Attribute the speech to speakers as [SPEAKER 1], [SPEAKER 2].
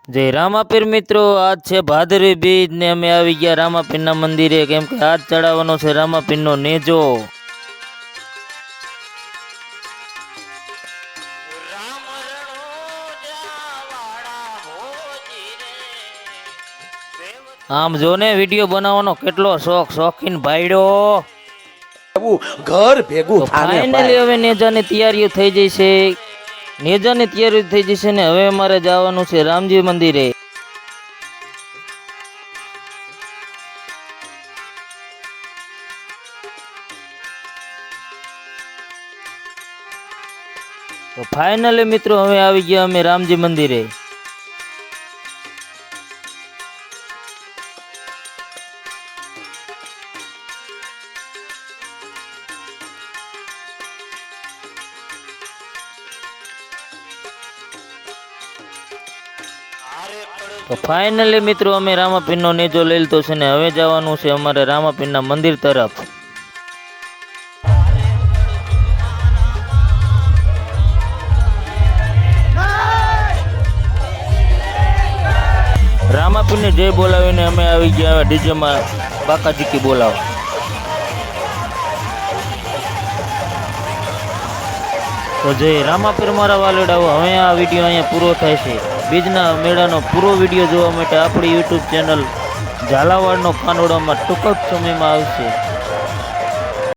[SPEAKER 1] જય રામાપીર મિત્રો, આજ છે ભાદરવી બીજ ને અમે આવી ગયા રામાપીરના મંદિરે, કેમ કે આજ ચડાવવાનો છે રામાપીરનો નેજો. આમ જો ને વિડીયો બનાવવાનો કેટલો શોખીન ભાઈડો.
[SPEAKER 2] ઘર ભેગું
[SPEAKER 1] ફાઇનલી હવે નેજાની તૈયારીઓ થઈ જઈ છે. નેજાની તૈયારી થઈ જશે ને હવે અમારે જવાનું છે રામજી મંદિરે. તો ફાઇનલી મિત્રો હવે આવી ગયા અમે રામજી મંદિરે. તો ફાઇનલી મિત્રો અમે રામાપીરનો નેજો લઈ લીધો છે ને હવે જવાનું છે અમારે રામાપીરના મંદિર તરફ. રામાપીરને જય બોલાવીને અમે આવી ગયા ડીજેમાં બાકાજીકી બોલાવો. તો જય રામાપીર મારા વાલડાઓ, હવે આ વિડીયો અહીંયા પૂરો થાય છે. બીજના મેળાનો પૂરો વિડીયો જોવા માટે આપણી યુટ્યુબ ચેનલ ઝાલાવાડનો કાનોડામાં ટૂંક જ સમયમાં આવશે.